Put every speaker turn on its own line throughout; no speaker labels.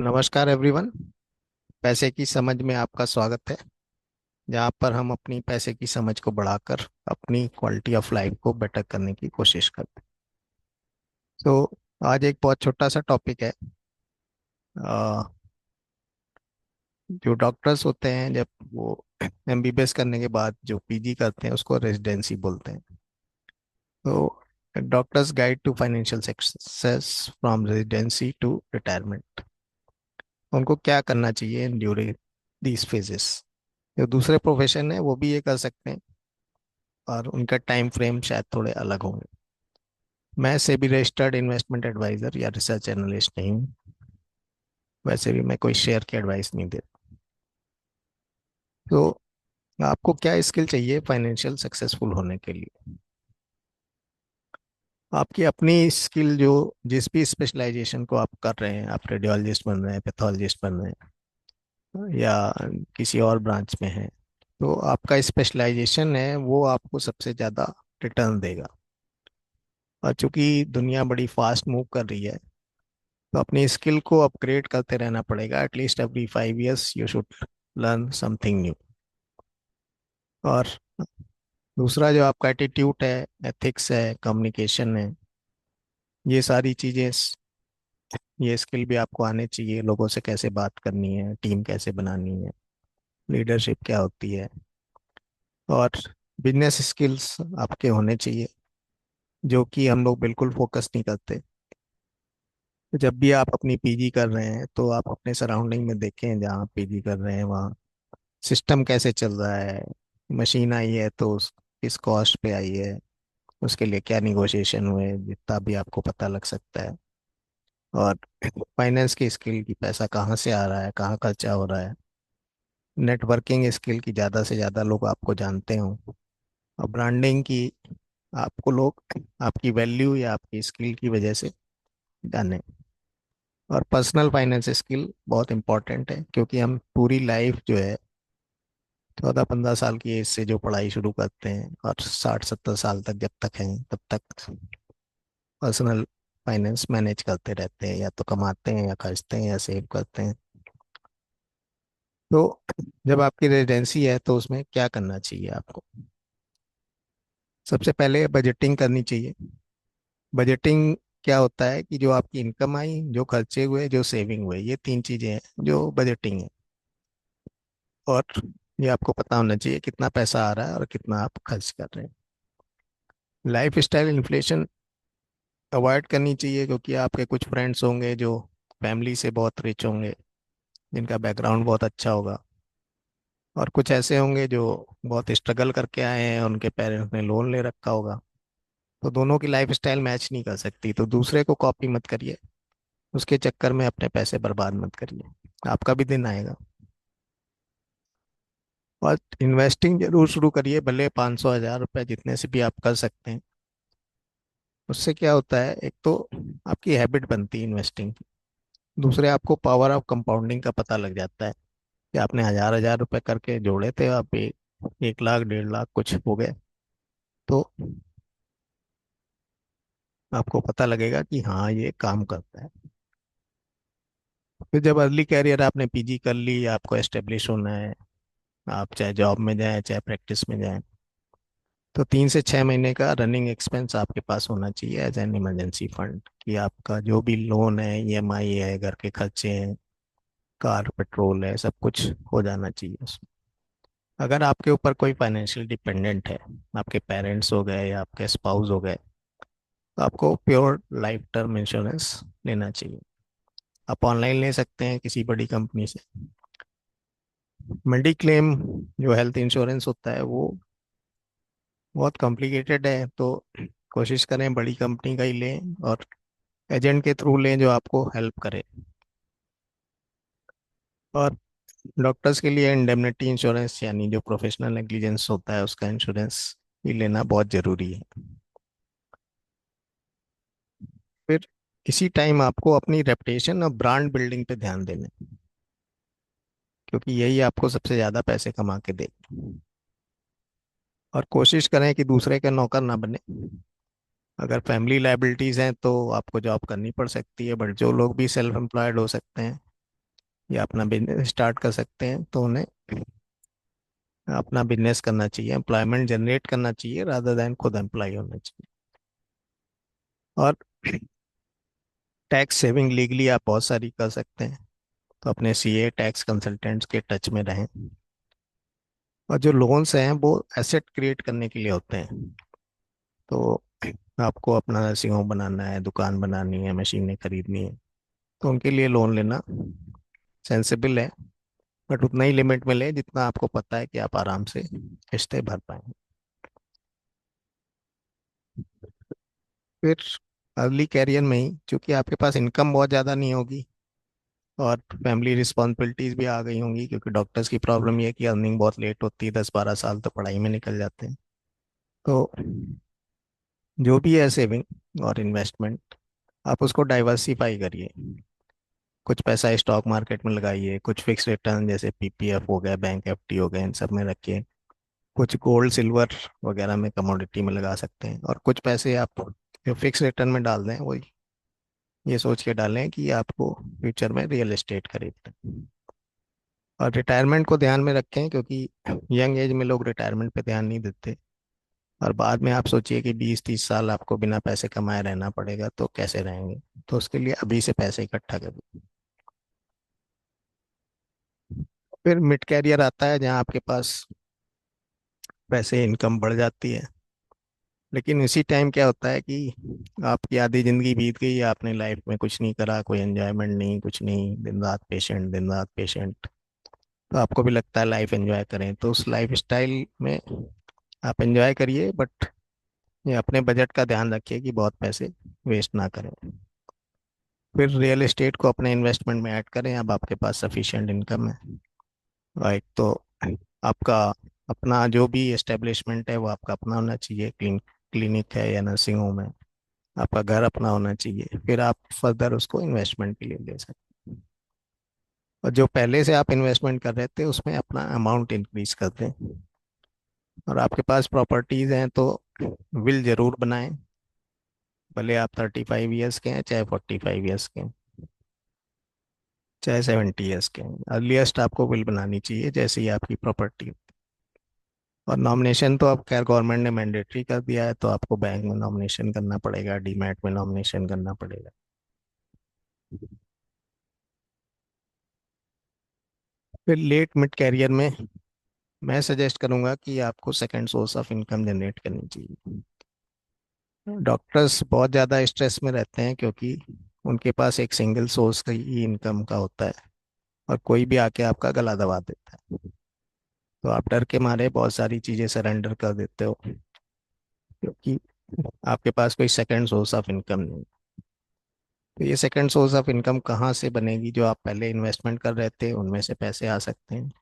नमस्कार एवरीवन। पैसे की समझ में आपका स्वागत है, जहाँ पर हम अपनी पैसे की समझ को बढ़ाकर अपनी क्वालिटी ऑफ लाइफ को बेटर करने की कोशिश करते हैं। तो आज एक बहुत छोटा सा टॉपिक है। अ, जो डॉक्टर्स होते हैं, जब वो एमबीबीएस करने के बाद जो पीजी करते हैं उसको रेजिडेंसी बोलते हैं। तो doctors guide to financial success from residency to retirement, उनको क्या करना चाहिए ड्यूरिंग दीज फेजेस। जो दूसरे प्रोफेशन है वो भी ये कर सकते हैं, और उनका टाइम फ्रेम शायद थोड़े अलग होंगे। मैं सेबी रजिस्टर्ड इन्वेस्टमेंट एडवाइजर या रिसर्च एनालिस्ट नहीं हूँ। वैसे भी मैं कोई शेयर की एडवाइस नहीं देता। तो आपको क्या स्किल चाहिए फाइनेंशियल सक्सेसफुल होने के लिए? आपकी अपनी स्किल, जो जिस भी स्पेशलाइजेशन को आप कर रहे हैं, आप रेडियोलॉजिस्ट बन रहे हैं, पैथोलॉजिस्ट बन रहे हैं, या किसी और ब्रांच में हैं, तो आपका स्पेशलाइजेशन है वो आपको सबसे ज़्यादा रिटर्न देगा। और चूंकि दुनिया बड़ी फास्ट मूव कर रही है, तो अपनी स्किल को अपग्रेड करते रहना पड़ेगा। At least every 5 years you should learn something new. और दूसरा, जो आपका एटीट्यूड है, एथिक्स है, कम्युनिकेशन है, ये सारी चीज़ें, ये स्किल भी आपको आने चाहिए। लोगों से कैसे बात करनी है, टीम कैसे बनानी है, लीडरशिप क्या होती है, और बिजनेस स्किल्स आपके होने चाहिए, जो कि हम लोग बिल्कुल फोकस नहीं करते। तो जब भी आप अपनी पीजी कर रहे हैं तो आप अपने सराउंडिंग में देखें, जहाँ आप पीजी कर रहे हैं वहाँ सिस्टम कैसे चल रहा है। मशीन आई है तो किस कॉस्ट पे आई है, उसके लिए क्या निगोशिएशन हुए, जितना भी आपको पता लग सकता है। और फाइनेंस की स्किल की, पैसा कहाँ से आ रहा है, कहाँ खर्चा हो रहा है। नेटवर्किंग स्किल की, ज़्यादा से ज़्यादा लोग आपको जानते हों। और ब्रांडिंग की, आपको लोग आपकी वैल्यू या आपकी स्किल की वजह से जाने। और पर्सनल फाइनेंस स्किल बहुत इंपॉर्टेंट है, क्योंकि हम पूरी लाइफ जो है 14-15 साल की एज से जो पढ़ाई शुरू करते हैं और 60-70 साल तक जब तक हैं तब तक पर्सनल फाइनेंस मैनेज करते रहते हैं, या तो कमाते हैं या खर्चते हैं या सेव करते हैं। तो जब आपकी रेजिडेंसी है तो उसमें क्या करना चाहिए आपको? सबसे पहले बजटिंग करनी चाहिए। बजटिंग क्या होता है कि जो आपकी इनकम आई, जो खर्चे हुए, जो सेविंग हुए, ये तीन चीजें हैं जो बजटिंग है। और ये आपको पता होना चाहिए कितना पैसा आ रहा है और कितना आप खर्च कर रहे हैं। लाइफ स्टाइल इन्फ्लेशन अवॉइड करनी चाहिए, क्योंकि आपके कुछ फ्रेंड्स होंगे जो फैमिली से बहुत रिच होंगे, जिनका बैकग्राउंड बहुत अच्छा होगा। और कुछ ऐसे होंगे जो बहुत स्ट्रगल करके आए हैं, उनके पेरेंट्स ने लोन ले रखा होगा। तो दोनों की लाइफ स्टाइल मैच नहीं कर सकती। तो दूसरे को कॉपी मत करिए, उसके चक्कर में अपने पैसे बर्बाद मत करिए। आपका भी दिन आएगा। और इन्वेस्टिंग जरूर शुरू करिए, भले 500-1000 रुपये जितने से भी आप कर सकते हैं। उससे क्या होता है, एक तो आपकी हैबिट बनती है इन्वेस्टिंग की। दूसरे, आपको पावर ऑफ कंपाउंडिंग का पता लग जाता है कि आपने 1000-1000 रुपये करके जोड़े थे, आप 1 लाख 1.5 लाख कुछ हो गए। तो आपको पता लगेगा कि हाँ, ये काम करता है। फिर जब अर्ली कैरियर आपने पीजी कर ली, आपको एस्टेब्लिश होना है, आप चाहे जॉब में जाएं चाहे प्रैक्टिस में जाएं, तो 3 से 6 महीने का रनिंग एक्सपेंस आपके पास होना चाहिए एज एन इमरजेंसी फंड, कि आपका जो भी लोन है, ईएमआई है, घर के खर्चे हैं, कार पेट्रोल है, सब कुछ हो जाना चाहिए उसमें। अगर आपके ऊपर कोई फाइनेंशियल डिपेंडेंट है, आपके पेरेंट्स हो गए या आपके स्पाउस हो गए, तो आपको प्योर लाइफ टर्म इंश्योरेंस लेना चाहिए। आप ऑनलाइन ले सकते हैं किसी बड़ी कंपनी से। मेडिक्लेम, जो हेल्थ इंश्योरेंस होता है, वो बहुत कॉम्प्लिकेटेड है। तो कोशिश करें बड़ी कंपनी का ही लें, और एजेंट के थ्रू लें जो आपको हेल्प करे। और डॉक्टर्स के लिए इंडेमनिटी इंश्योरेंस, यानी जो प्रोफेशनल नेग्लिजेंस होता है उसका इंश्योरेंस भी लेना बहुत ज़रूरी है। फिर इसी टाइम आपको अपनी रेपुटेशन और ब्रांड बिल्डिंग पे ध्यान देना है, क्योंकि यही आपको सबसे ज़्यादा पैसे कमा के दे। और कोशिश करें कि दूसरे के नौकर ना बने। अगर फैमिली लाइबिलिटीज़ हैं तो आपको जॉब करनी पड़ सकती है, बट जो लोग भी सेल्फ एम्प्लॉयड हो सकते हैं, या अपना बिजनेस स्टार्ट कर सकते हैं, तो उन्हें अपना बिजनेस करना चाहिए, एम्प्लॉयमेंट जनरेट करना चाहिए रादर देन खुद एम्प्लॉय होना चाहिए। और टैक्स सेविंग लीगली आप बहुत सारी कर सकते हैं। तो अपने सीए टैक्स कंसल्टेंट्स के टच में रहें। और जो लोन्स हैं वो एसेट क्रिएट करने के लिए होते हैं। तो आपको अपना नर्सिंग होम बनाना है, दुकान बनानी है, मशीनें खरीदनी है, तो उनके लिए लोन लेना सेंसिबल है। बट उतना ही लिमिट में लें जितना आपको पता है कि आप आराम से किस्तें भर पाएंगे। फिर अर्ली कैरियर में ही, क्योंकि आपके पास इनकम बहुत ज़्यादा नहीं होगी और फैमिली रिस्पॉन्सिबिलिटीज भी आ गई होंगी, क्योंकि डॉक्टर्स की प्रॉब्लम ये है कि अर्निंग बहुत लेट होती है, 10-12 साल तो पढ़ाई में निकल जाते हैं। तो जो भी है सेविंग और इन्वेस्टमेंट, आप उसको डाइवर्सिफाई करिए। कुछ पैसा स्टॉक मार्केट में लगाइए, कुछ फिक्स रिटर्न जैसे पीपीएफ हो गया, बैंक एफडी हो गए, इन सब में रखिए। कुछ गोल्ड सिल्वर वगैरह में, कमोडिटी में लगा सकते हैं। और कुछ पैसे आप जो फिक्स रिटर्न में डाल दें, वो ये सोच के डालें कि आपको फ्यूचर में रियल एस्टेट खरीदना है। और रिटायरमेंट को ध्यान में रखें, क्योंकि यंग एज में लोग रिटायरमेंट पे ध्यान नहीं देते। और बाद में आप सोचिए कि 20-30 साल आपको बिना पैसे कमाए रहना पड़ेगा, तो कैसे रहेंगे। तो उसके लिए अभी से पैसे इकट्ठा करिए। फिर मिड कैरियर आता है, जहाँ आपके पास पैसे इनकम बढ़ जाती है। लेकिन इसी टाइम क्या होता है कि आपकी आधी जिंदगी बीत गई, आपने लाइफ में कुछ नहीं करा, कोई एंजॉयमेंट नहीं, कुछ नहीं, दिन रात पेशेंट, दिन रात पेशेंट। तो आपको भी लगता है लाइफ एंजॉय करें, तो उस लाइफ स्टाइल में आप एंजॉय करिए, बट ये अपने बजट का ध्यान रखिए कि बहुत पैसे वेस्ट ना करें। फिर रियल एस्टेट को अपने इन्वेस्टमेंट में ऐड करें, अब आपके पास सफिशिएंट इनकम है। और एक तो आपका अपना जो भी एस्टेब्लिशमेंट है वो आपका अपना होना चाहिए, क्लिनिक है या नर्सिंग होम है, आपका घर अपना होना चाहिए। फिर आप फर्दर उसको इन्वेस्टमेंट के लिए ले सकते हैं। और जो पहले से आप इन्वेस्टमेंट कर रहे थे उसमें अपना अमाउंट इंक्रीज कर दें। और आपके पास प्रॉपर्टीज हैं तो विल जरूर बनाएं, भले आप 35 ईयर्स के हैं, चाहे 45 ईयर्स के हैं, चाहे 70 ईयर्स के हैं। अर्लीस्ट आपको विल बनानी चाहिए जैसे ही आपकी प्रॉपर्टी। और नॉमिनेशन तो अब खैर गवर्नमेंट ने मैंडेटरी कर दिया है, तो आपको बैंक में नॉमिनेशन करना पड़ेगा, डीमैट में नॉमिनेशन करना पड़ेगा। फिर लेट मिड कैरियर में मैं सजेस्ट करूंगा कि आपको second source of income generate करनी चाहिए। डॉक्टर्स बहुत ज़्यादा स्ट्रेस में रहते हैं, क्योंकि उनके पास एक सिंगल सोर्स का ही इनकम का होता है, और कोई भी आके आपका गला दबा देता है। तो आप डर के मारे बहुत सारी चीज़ें सरेंडर कर देते हो, क्योंकि आपके पास कोई सेकंड सोर्स ऑफ इनकम नहीं। तो ये सेकंड सोर्स ऑफ इनकम कहाँ से बनेगी? जो आप पहले इन्वेस्टमेंट कर रहे थे उनमें से पैसे आ सकते हैं,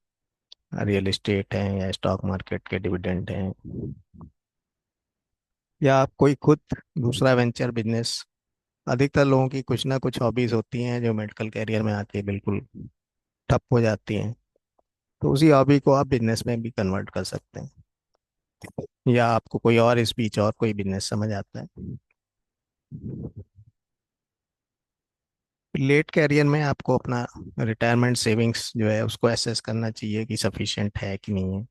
रियल एस्टेट हैं या स्टॉक मार्केट के डिविडेंड हैं, या आप कोई खुद दूसरा वेंचर बिजनेस। अधिकतर लोगों की कुछ ना कुछ हॉबीज होती हैं जो मेडिकल कैरियर में आके बिल्कुल ठप हो जाती हैं। तो उसी हॉबी को आप बिजनेस में भी कन्वर्ट कर सकते हैं, या आपको कोई और इस बीच और कोई बिजनेस समझ आता है। लेट कैरियर में आपको अपना रिटायरमेंट सेविंग्स जो है उसको एसेस करना चाहिए कि सफिशिएंट है कि नहीं है।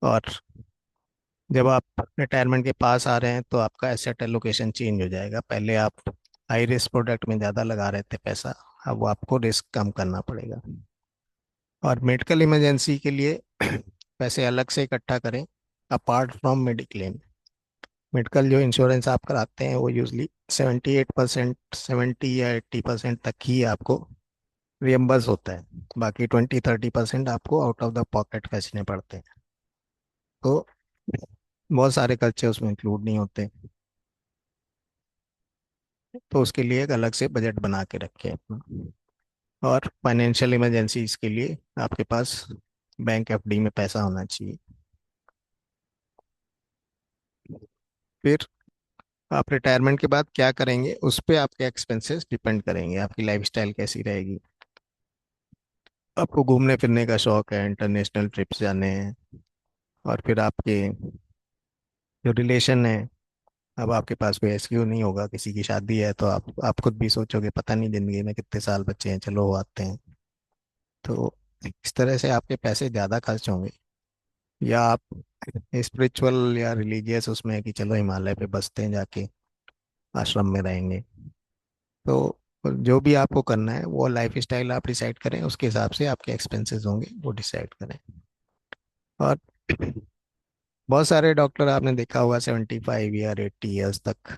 और जब आप रिटायरमेंट के पास आ रहे हैं तो आपका एसेट एलोकेशन चेंज हो जाएगा। पहले आप हाई रिस्क प्रोडक्ट में ज़्यादा लगा रहे थे पैसा, अब वो आपको रिस्क कम करना पड़ेगा। और मेडिकल इमरजेंसी के लिए पैसे अलग से इकट्ठा करें, अपार्ट फ्रॉम मेडिक्लेम। मेडिकल जो इंश्योरेंस आप कराते हैं वो यूजली 78%, 70 या 80% तक ही आपको रियम्बर्स होता है। बाकी 20-30% आपको आउट ऑफ द पॉकेट खर्चने पड़ते हैं। तो बहुत सारे खर्चे उसमें इंक्लूड नहीं होते। तो उसके लिए एक अलग से बजट बना के रखें अपना। और फाइनेंशियल इमरजेंसीज के लिए आपके पास बैंक एफडी में पैसा होना चाहिए। फिर आप रिटायरमेंट के बाद क्या करेंगे उस पे आपके एक्सपेंसेस डिपेंड करेंगे, आपकी लाइफस्टाइल कैसी रहेगी। आपको घूमने फिरने का शौक है, इंटरनेशनल ट्रिप्स जाने हैं, और फिर आपके जो रिलेशन है, अब आपके पास कोई एसक्यू नहीं होगा, किसी की शादी है तो आप खुद भी सोचोगे पता नहीं जिंदगी में कितने साल बचे हैं, चलो वो आते हैं। तो इस तरह से आपके पैसे ज़्यादा खर्च होंगे। या आप स्पिरिचुअल या रिलीजियस उसमें है कि चलो हिमालय पे बसते हैं जाके, आश्रम में रहेंगे। तो जो भी आपको करना है वो लाइफ स्टाइल आप डिसाइड करें, उसके हिसाब से आपके एक्सपेंसेस होंगे वो डिसाइड करें। और बहुत सारे डॉक्टर आपने देखा होगा 75 ईयर 80 ईयर्स तक,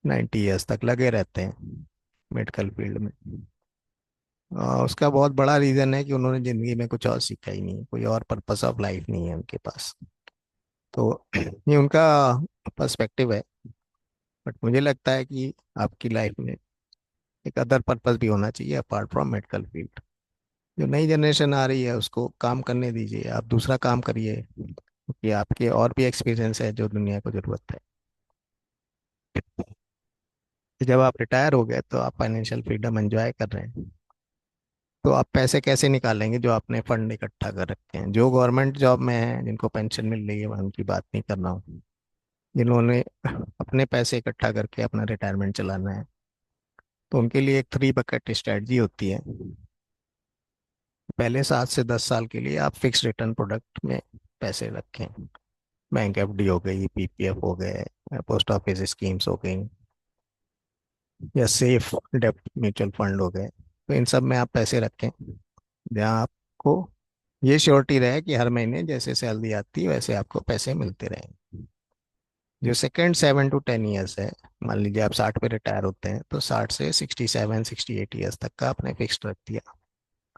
90 ईयर्स तक लगे रहते हैं मेडिकल फील्ड में। उसका बहुत बड़ा रीज़न है कि उन्होंने ज़िंदगी में कुछ और सीखा ही नहीं, कोई और पर्पस ऑफ लाइफ नहीं है उनके पास। तो ये उनका पर्सपेक्टिव है। बट मुझे लगता है कि आपकी लाइफ में एक अदर पर्पस भी होना चाहिए अपार्ट फ्रॉम मेडिकल फील्ड। जो नई जनरेशन आ रही है उसको काम करने दीजिए, आप दूसरा काम करिए, क्योंकि आपके और भी एक्सपीरियंस है जो दुनिया को ज़रूरत है। जब आप रिटायर हो गए तो आप फाइनेंशियल फ्रीडम एंजॉय कर रहे हैं, तो आप पैसे कैसे निकालेंगे जो आपने फंड इकट्ठा कर रखे हैं? जो गवर्नमेंट जॉब में है जिनको पेंशन मिल रही है मैं उनकी बात नहीं कर रहा हूँ, जिन्होंने अपने पैसे इकट्ठा करके अपना रिटायरमेंट चलाना है, तो उनके लिए एक 3 बकेट स्ट्रेटजी होती है। पहले 7 से 10 साल के लिए आप फिक्स रिटर्न प्रोडक्ट में पैसे रखें। बैंक एफडी हो गई, पीपीएफ हो गए, पोस्ट ऑफिस स्कीम्स हो गई, या सेफ डेप्ट म्यूचुअल फंड हो गए। तो इन सब में आप पैसे रखें जहाँ आपको ये श्योरिटी रहे कि हर महीने जैसे सैलरी आती है वैसे आपको पैसे मिलते रहें। जो सेकेंड 7 to 10 ईयर्स है, मान लीजिए आप 60 पे रिटायर होते हैं, तो 60 से 67 68 ईयर्स तक का आपने फिक्स्ड रख दिया।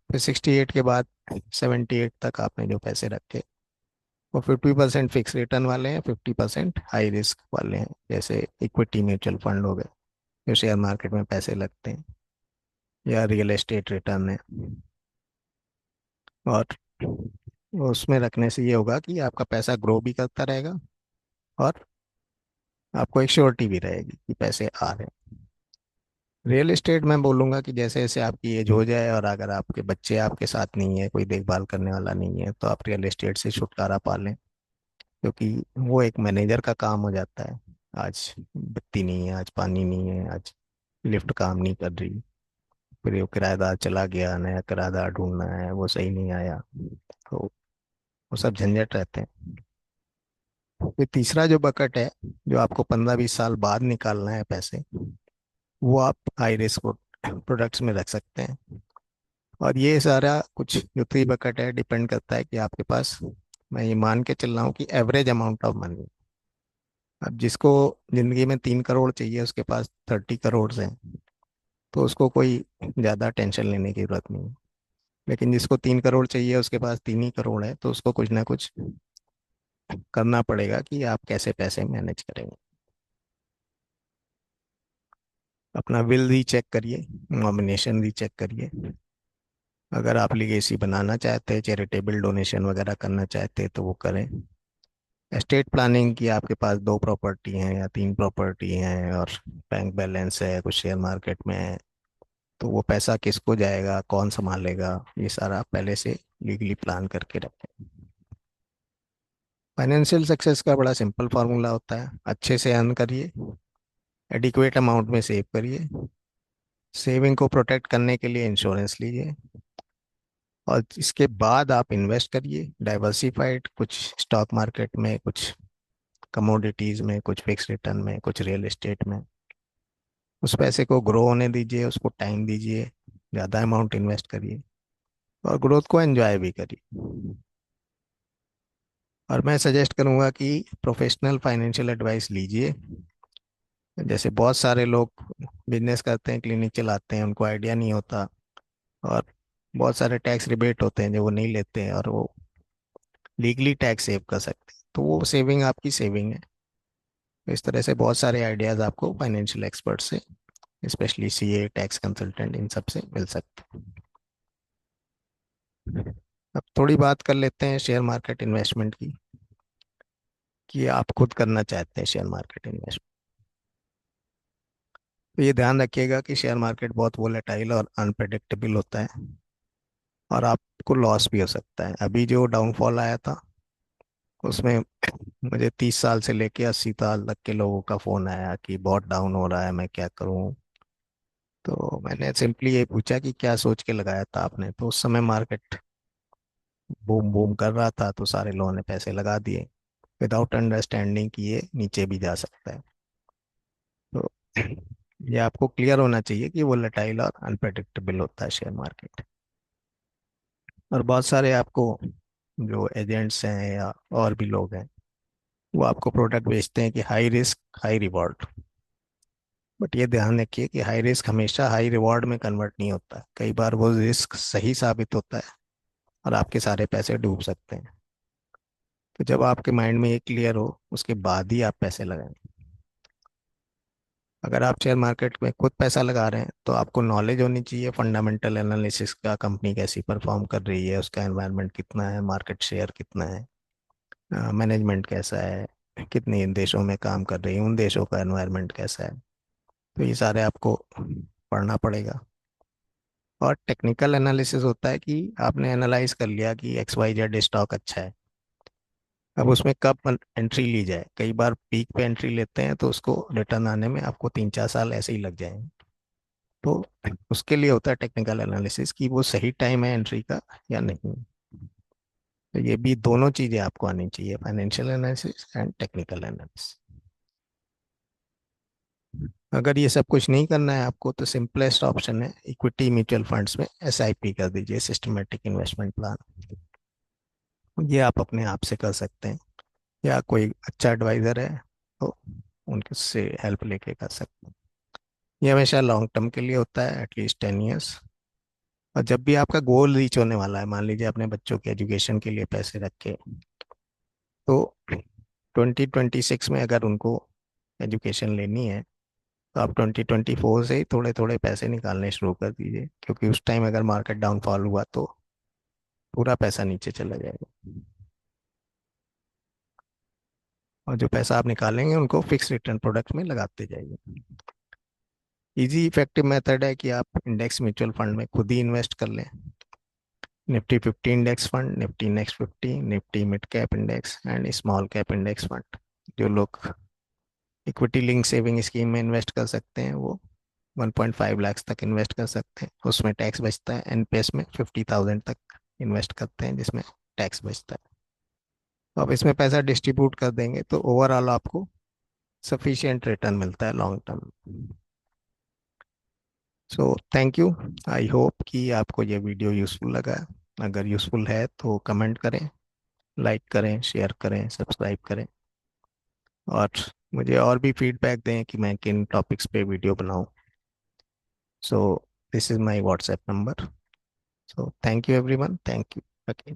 फिर 68 के बाद 78 तक आपने जो पैसे रखे वो 50% फिक्स रिटर्न वाले हैं, 50% हाई रिस्क वाले हैं, जैसे इक्विटी म्यूचुअल फंड हो गए जो शेयर मार्केट में पैसे लगते हैं, या रियल एस्टेट रिटर्न है। और उसमें रखने से ये होगा कि आपका पैसा ग्रो भी करता रहेगा, और आपको एक श्योरिटी भी रहेगी कि पैसे आ रहे हैं। रियल एस्टेट मैं बोलूँगा कि जैसे जैसे आपकी एज हो जाए और अगर आपके बच्चे आपके साथ नहीं है, कोई देखभाल करने वाला नहीं है, तो आप रियल एस्टेट से छुटकारा पा लें, क्योंकि वो एक मैनेजर का काम हो जाता है। आज बत्ती नहीं है, आज पानी नहीं है, आज लिफ्ट काम नहीं कर रही, फिर वो किराएदार चला गया, नया किराएदार ढूंढना है, वो सही नहीं आया, तो वो सब झंझट रहते हैं। फिर तीसरा जो बकेट है, जो आपको 15 20 साल बाद निकालना है पैसे, वो आप हाई रिस्क प्रोडक्ट्स में रख सकते हैं। और ये सारा कुछ जो 3 बकेट है डिपेंड करता है कि आपके पास, मैं ये मान के चल रहा हूँ कि एवरेज अमाउंट ऑफ मनी। अब जिसको जिंदगी में 3 करोड़ चाहिए उसके पास 30 करोड़ हैं, तो उसको कोई ज़्यादा टेंशन लेने की जरूरत नहीं है। लेकिन जिसको 3 करोड़ चाहिए उसके पास 3 ही करोड़ है, तो उसको कुछ ना कुछ करना पड़ेगा कि आप कैसे पैसे मैनेज करेंगे। अपना विल रीचेक करिए, नॉमिनेशन रीचेक करिए। अगर आप लीगेसी बनाना चाहते हैं, चैरिटेबल डोनेशन वगैरह करना चाहते हैं, तो वो करें। एस्टेट प्लानिंग की आपके पास 2 प्रॉपर्टी हैं या 3 प्रॉपर्टी हैं, और बैंक बैलेंस है, कुछ शेयर मार्केट में है, तो वो पैसा किसको जाएगा, कौन संभालेगा, ये सारा आप पहले से लीगली प्लान करके रखें। फाइनेंशियल सक्सेस का बड़ा सिंपल फार्मूला होता है, अच्छे से अर्न करिए, एडिक्वेट अमाउंट में सेव करिए, सेविंग को प्रोटेक्ट करने के लिए इंश्योरेंस लीजिए, और इसके बाद आप इन्वेस्ट करिए डाइवर्सिफाइड, कुछ स्टॉक मार्केट में, कुछ कमोडिटीज में, कुछ फिक्स रिटर्न में, कुछ रियल एस्टेट में। उस पैसे को ग्रो होने दीजिए, उसको टाइम दीजिए, ज़्यादा अमाउंट इन्वेस्ट करिए, और ग्रोथ को एंजॉय भी करिए। और मैं सजेस्ट करूंगा कि प्रोफेशनल फाइनेंशियल एडवाइस लीजिए। जैसे बहुत सारे लोग बिजनेस करते हैं, क्लिनिक चलाते हैं, उनको आइडिया नहीं होता, और बहुत सारे टैक्स रिबेट होते हैं जो वो नहीं लेते हैं, और वो लीगली टैक्स सेव कर सकते हैं, तो वो सेविंग आपकी सेविंग है। तो इस तरह से बहुत सारे आइडियाज़ आपको फाइनेंशियल एक्सपर्ट से, स्पेशली सीए, टैक्स कंसल्टेंट, इन सब से मिल सकते हैं। अब थोड़ी बात कर लेते हैं शेयर मार्केट इन्वेस्टमेंट की, कि आप खुद करना चाहते हैं शेयर मार्केट इन्वेस्टमेंट। तो ये ध्यान रखिएगा कि शेयर मार्केट बहुत वोलेटाइल और अनप्रेडिक्टेबल होता है, और आपको लॉस भी हो सकता है। अभी जो डाउनफॉल आया था उसमें मुझे 30 साल से लेके 80 साल तक के लोगों का फ़ोन आया कि बहुत डाउन हो रहा है, मैं क्या करूं। तो मैंने सिंपली ये पूछा कि क्या सोच के लगाया था आपने, तो उस समय मार्केट बूम बूम कर रहा था तो सारे लोगों ने पैसे लगा दिए विदाउट अंडरस्टैंडिंग कि ये नीचे भी जा सकता है। तो ये आपको क्लियर होना चाहिए कि वोलेटाइल और अनप्रेडिक्टेबल होता है शेयर मार्केट। और बहुत सारे आपको जो एजेंट्स हैं या और भी लोग हैं, वो आपको प्रोडक्ट बेचते हैं कि high risk high reward. But ये ध्यान रखिए कि हाई रिस्क हमेशा हाई रिवॉर्ड में कन्वर्ट नहीं होता है। कई बार वो रिस्क सही साबित होता है और आपके सारे पैसे डूब सकते हैं। तो जब आपके माइंड में ये क्लियर हो उसके बाद ही आप पैसे लगाएं। अगर आप शेयर मार्केट में खुद पैसा लगा रहे हैं तो आपको नॉलेज होनी चाहिए फंडामेंटल एनालिसिस का, कंपनी कैसी परफॉर्म कर रही है, उसका एनवायरनमेंट कितना है, मार्केट शेयर कितना है, मैनेजमेंट कैसा है, कितने देशों में काम कर रही है, उन देशों का एनवायरनमेंट कैसा है। तो ये सारे आपको पढ़ना पड़ेगा। और टेक्निकल एनालिसिस होता है कि आपने एनालाइज कर लिया कि एक्स वाई जेड स्टॉक अच्छा है, अब उसमें कब एंट्री ली जाए। कई बार पीक पे एंट्री लेते हैं तो उसको रिटर्न आने में आपको 3-4 साल ऐसे ही लग जाएंगे। तो उसके लिए होता है टेक्निकल एनालिसिस कि वो सही टाइम है एंट्री का या नहीं। तो ये भी दोनों चीज़ें आपको आनी चाहिए, financial analysis and technical analysis. अगर ये सब कुछ नहीं करना है आपको तो सिंपलेस्ट ऑप्शन है इक्विटी म्यूचुअल फंड्स में एसआईपी कर दीजिए, सिस्टमेटिक इन्वेस्टमेंट प्लान। ये आप अपने आप से कर सकते हैं या कोई अच्छा एडवाइज़र है तो उनके से हेल्प लेके कर सकते हैं। ये हमेशा लॉन्ग टर्म के लिए होता है, एटलीस्ट 10 ईयर्स। और जब भी आपका गोल रीच होने वाला है, मान लीजिए अपने बच्चों के एजुकेशन के लिए पैसे रखे, तो 2026 में अगर उनको एजुकेशन लेनी है तो आप 2024 से ही थोड़े थोड़े पैसे निकालने शुरू कर दीजिए, क्योंकि उस टाइम अगर मार्केट डाउनफॉल हुआ तो पूरा पैसा नीचे चला जाएगा। और जो पैसा आप निकालेंगे उनको फिक्स रिटर्न प्रोडक्ट में लगाते जाइए। इजी इफेक्टिव मेथड है कि आप इंडेक्स म्यूचुअल फंड में खुद ही इन्वेस्ट कर लें। Nifty 50 index fund, Nifty next 50, Nifty mid cap index and small cap index fund. जो लोग इक्विटी लिंक सेविंग स्कीम में इन्वेस्ट कर सकते हैं वो 1.5 लाख तक इन्वेस्ट कर सकते हैं, उसमें टैक्स बचता है। एनपीएस में 50,000 तक इन्वेस्ट करते हैं जिसमें टैक्स बचता है। तो आप इसमें पैसा डिस्ट्रीब्यूट कर देंगे तो ओवरऑल आपको सफिशिएंट रिटर्न मिलता है long term. So thank you. I hope कि आपको ये वीडियो यूज़फुल लगा। अगर यूज़फुल है तो कमेंट करें, लाइक करें, शेयर करें, सब्सक्राइब करें। और मुझे और भी फीडबैक दें कि मैं किन टॉपिक्स पे वीडियो बनाऊं। So this is my WhatsApp number. So thank you everyone, thank you. Okay.